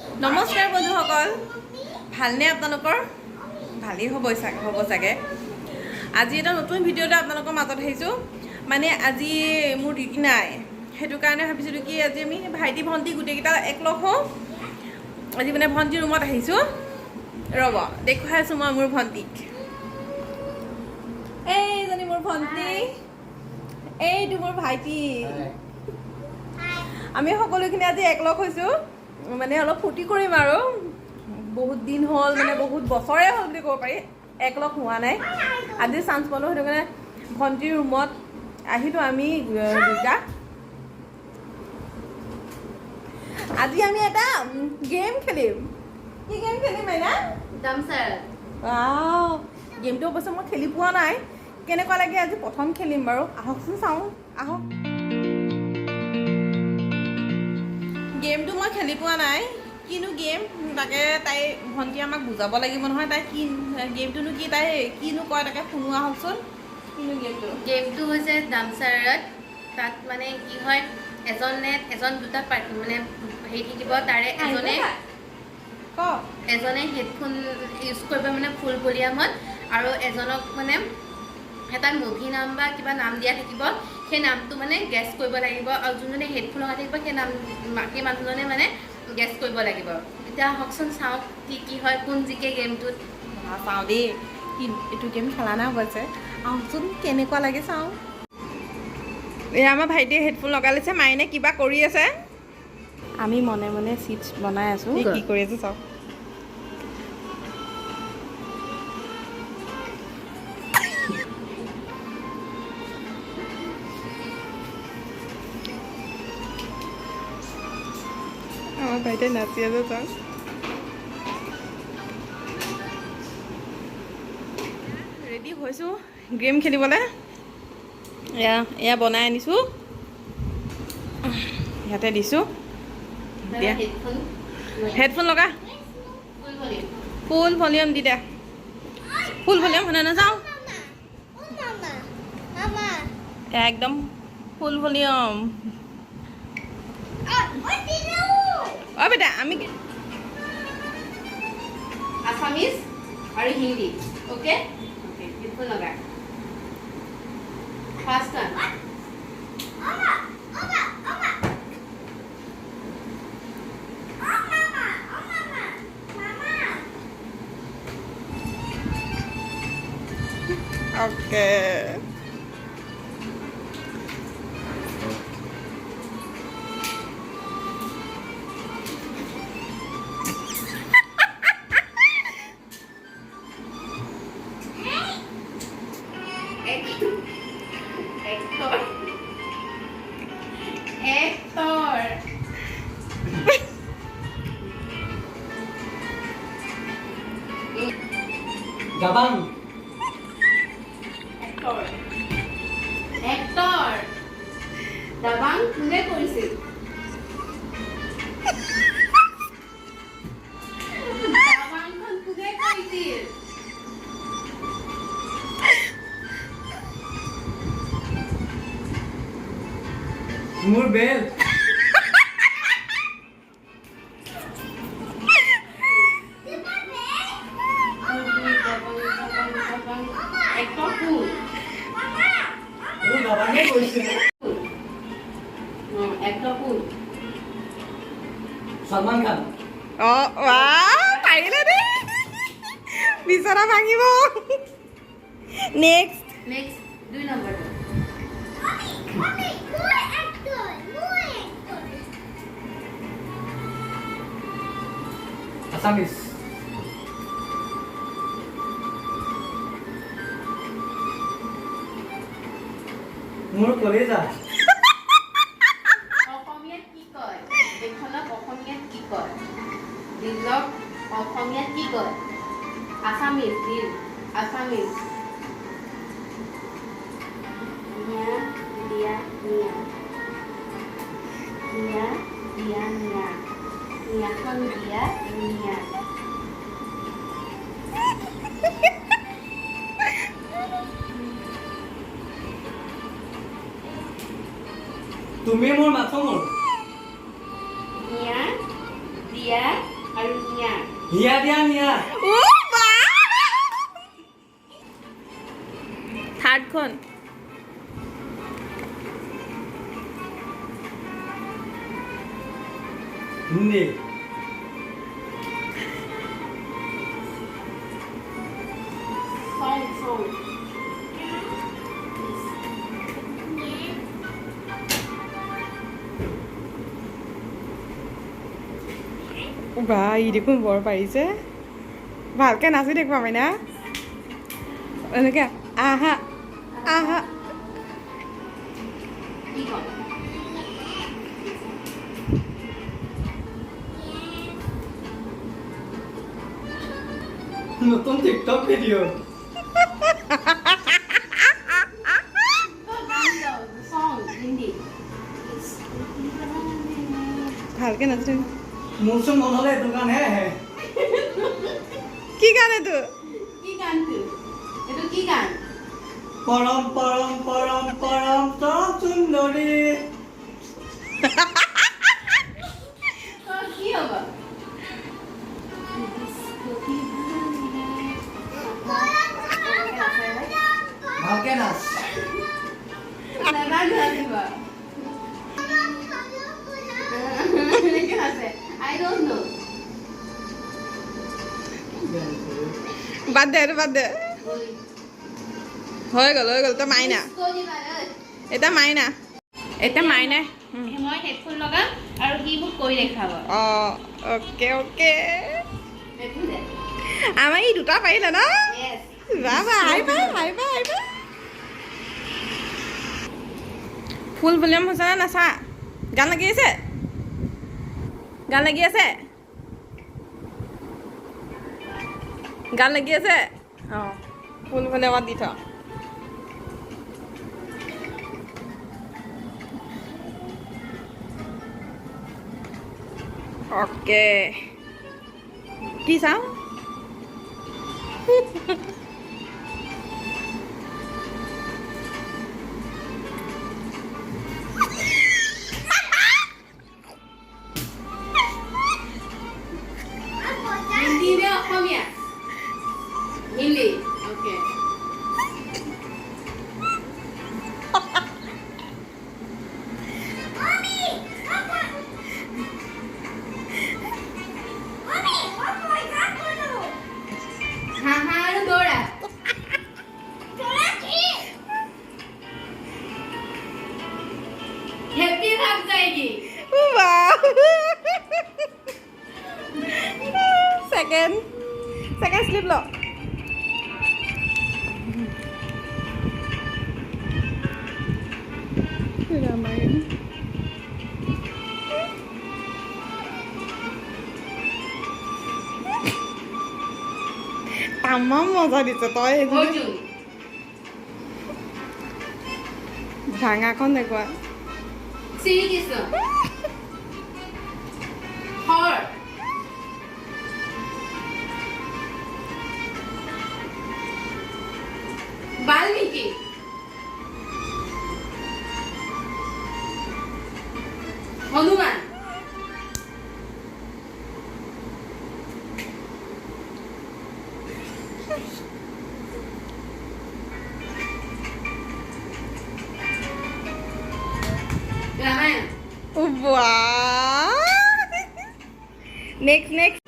নমস্কাৰ বন্ধুসকল, ভালনে আপোনালোকৰ? ভালেই হ'ব চাগে। আজি এটা নতুন ভিডিঅ'তে আপোনালোকৰ মাজত আহিছোঁ। মানে আজি মোৰ ডিউটি নাই, সেইটো কাৰণে ভাবিছিলোঁ কি আজি আমি ভাইটি ভণ্টি গোটেইকেইটা একলগ হওঁ। আজি মানে ভণ্টিৰ ৰুমত আহিছোঁ। ৰ'ব দেখুৱাই আছোঁ মই মোৰ ভণ্টিক। এইজনী মোৰ ভণ্টি, এইটো মোৰ ভাইটি। আমি সকলোখিনি আজি একলগ হৈছোঁ, মানে অলপ ফূৰ্তি কৰিম আৰু। বহুত দিন হ'ল, মানে বহুত বছৰে হ'ল বুলি ক'ব পাৰি, একলগ হোৱা নাই। আজি চান্স পালোঁ, সেইটো কাৰণে ভণ্টিৰ ৰুমত আহিলোঁ আমি দুটা। আজি আমি এটা গেম খেলিম। কি গেম খেলিম মাইনা? গেমটো অৱশ্যে মই খেলি পোৱা নাই, কেনেকুৱা লাগে আজি প্ৰথম খেলিম বাৰু। আহকচোন চাওঁ, আহক। গেমটো মই খেলি পোৱা নাই, কিনো গেম তাকে তাই ভণ্টিয়ে আমাক বুজাব লাগিব নহয়। তাই কি গেমটোনো কি, তাই কিনো কয় তাকে শুনো আহকচোন। কিনো গেমটো হৈছে ডামচাৰত। তাত মানে কি হয়, এজন দুটা পাৰ্টি মানে হেৰি থাকিব। তাৰে এজনে হেডফোন ইউজ কৰিব মানে ফুল ভলিউমত, আৰু এজনক মানে এটা মুভি নাম বা কিবা নাম দিয়া থাকিব। সেই নামটো মানে গেছ কৰিব লাগিব, আৰু যোনজনে হেডফোন লগাই থাকিব সেই মানুহজনে মানে গেছ কৰিব লাগিব। এতিয়া আহকচোন চাওঁ কি হয়, কোন জিকে গেমটোত। চাওঁ দেই, কি এইটো গেম খেলা নাই অৱশ্যে। আহকচোন কেনেকুৱা লাগে চাওঁ। এয়া আমাৰ ভাইটিয়ে হেডফোন লগাই লৈছে, মাইনে কিবা কৰি আছে। আমি মনে মনে চিটছ বনাই আছোঁ, কি কৰি আছোঁ চাওঁ। আমাৰ ভাইটিয়ে নাচি আছে চাওঁ। ৰেডি হৈছোঁ গেম খেলিবলৈ। এয়া বনাই আনিছোঁ, ইয়াতে দিছোঁ। দিয়া হেডফোন লগা, ফুল ভলিউম দি দে। ফুল ভলিউম শুনা নাযাওঁ, একদম ফুল ভলিউম। অ বেটা, আমি আছামিজ আৰু হিন্দী। অ'কে, হেডফোন লগা। First time okay. Gabang. Actor. Dabang কোনে কৰিছিল? দাবাংখন কোনে কৰিছিল? মোৰ বেল। Actor কোন? মোৰ গাবাঙে কৰিছিল। Actor কোন? সলমান খান। পাৰিলে দেই, বিচনা ভাঙিব। নেক্সট 2 নম্বৰটো। আছামিজ। মোৰ কলেজা। অসমীয়াত কি কয়? এইখনক অসমীয়াত কি কয়? দিলক অসমীয়াত কি কয়? আছামিজ। দিল আছামিজ। নিয়া দিয়া নিয়া, নিয়া দিয়া নিয়া, নিয়াখন দিয়া নিয়া। তুমি মোৰ মাথো মোৰ। নিয়া দিয়া আৰু নিয়া হিয়া দিয়া নিয়া থাৰ্ডখন হিন্দী song বা ই দেখোন বৰ পাৰিছে ভালকৈ নাচি দেখুৱা মাইনা এনেকৈ আহা আহা কি কম নতুন টিকটক ভিডিঅ' song হিন্দী ভালকৈ নাচি মোৰ চোন মনলৈ এইটো কাৰণেহে আহে কি গান এইটো কি গানটো এইটো কি গান পৰম পৰম পৰম পৰম চৰম সুন্দৰী কি হ'ব ভালকে নাচ নাজানো নাচিব এনেকৈ নাচে I don't know বাদ দে এইটো বাদ দে হৈ গ'ল তই মাইনা এতিয়া মাইনা মই হেডফোন লগাম আৰু সি মোক কৰি দেখাব অঁ অ'কে এইটো দে আমাৰ ই দুটা পাৰিলে ন Yes. বাবা আহিবা ফুল ভলিউম হৈছে নে নাচা গান লাগি আছে অঁ ফুল ভলিউমত দি থ অ'কে কি চাওঁ হিন্দী নে অসমীয়া হিন্দী ওকে হাঁহা আৰু দৌৰা হেপি ভাগ যায়গি সেকেন্ড স্লিপ ল ৰামায়ণ তামাম মজা দিছে তই অৰ্জুন ভাঙাখন দেখুৱা Shrikrishna Har Valmiki Hanuman Ramayana Wow. Next.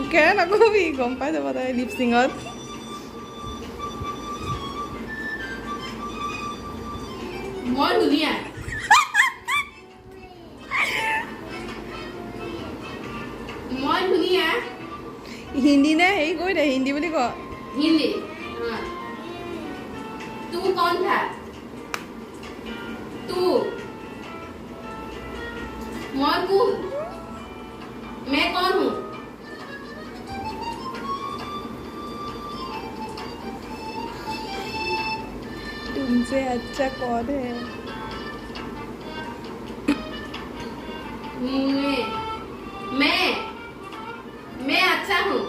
Kaya nagkubi, gompa sa patay lip syngot. মই ধুনীয়া মই ধুনীয়া Hindi na, hey, go na, hindi bali ko. Hindi हाँ तू कौन था तू मैं कौन मैं कौन हूँ तुमसे अच्छा कौन है? मैं अच्छा हूँ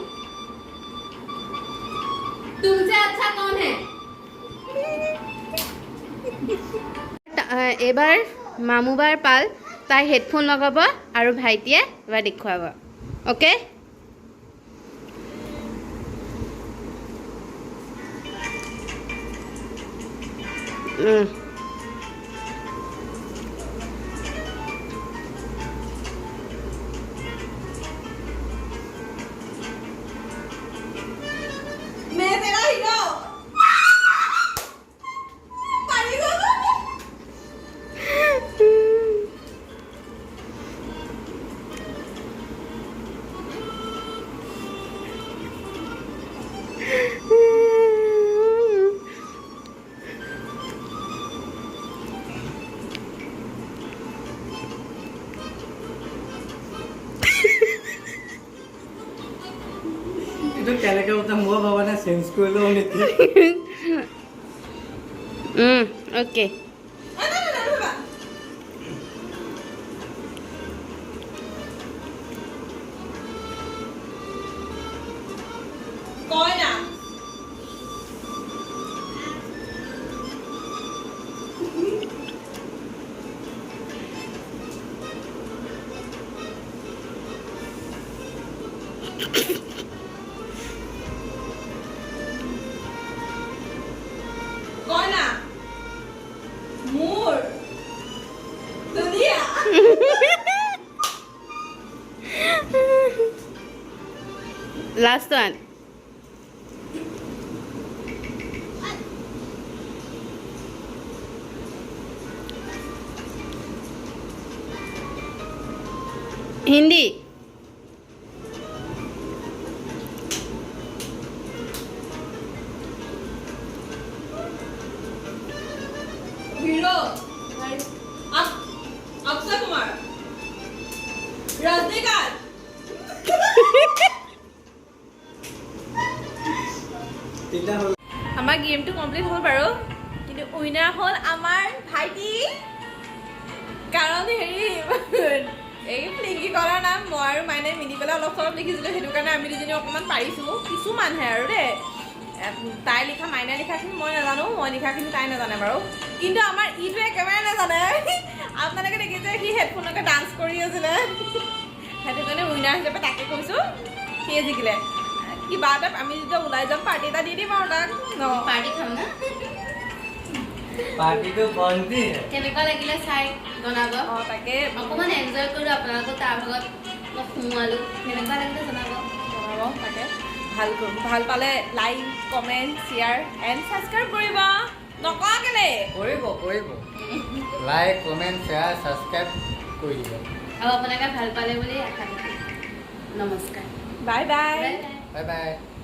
तुमसे अच्छा कौन है এবাৰ মামুবাৰ পাল তাই হেডফোন লগাব আৰু ভাইটিয়ে এবাৰ দেখুৱাব ওকে मैं तेरा हीरो पानी को এইটো কেনেকৈ উঠা মই ভাবা নাই চেঞ্জ কৰি লওঁ নেকি ওকে কয় না কয় না মোৰ দুনিয়া last one Hindi hero Akshay Kumar Rajinikanth তিনিটা হ'ল আমাৰ গেমটো কমপ্লিট হ'ল বাৰু কিন্তু উইনাৰ হ'ল আমাৰ ভাইটি কাৰণ হেৰি এই ফ্লিংকি কলাৰ নাম মই আৰু মাইনাই মিলি পেলাই অলপ চলপ লিখিছিলোঁ সেইটো কাৰণে আমি দুজনী অকণমান পাৰিছোঁ কিছুমানহে আৰু দেই তাই লিখা মাইনাই লিখাখিনি মই নাজানো মই লিখাখিনি তাই নাজানে বাৰু কিন্তু আমাৰ ইটোৱে একেবাৰে নাজানে আপোনালোকে দেখিছে সি হেডফোনকে ডান্স কৰি আছিলে সেইটো কাৰণে উইনাৰ হিচাপে তাকে কৈছোঁ সিয়ে জিকিলে কিবা এটা আমি যেতিয়া ওলাই যাম পাৰ্টি এটা দি দিম আৰু তাক ন পাৰ্টি খাম না পাৰ্টিটো বন্ধি কেনেকুৱা লাগিলে চাই জনাব অঁ তাকে অকণমান এনজয় কৰিলোঁ আপোনালোকক তাৰ ভাগত মই সোমোৱালোঁ কেনেকুৱা লাগিলে জনাব জনাব তাকে ভাল পালে like comment share and subscribe কৰিব নকওঁ কেলে কৰিব লাইক কমেণ্ট শ্বেয়াৰ ছাবস্ক্ৰাইব কৰি দিব আৰু আপোনালোকে ভাল পালে বুলি আশা কৰিছোঁ নমস্কাৰ bye bye bye bye bye bye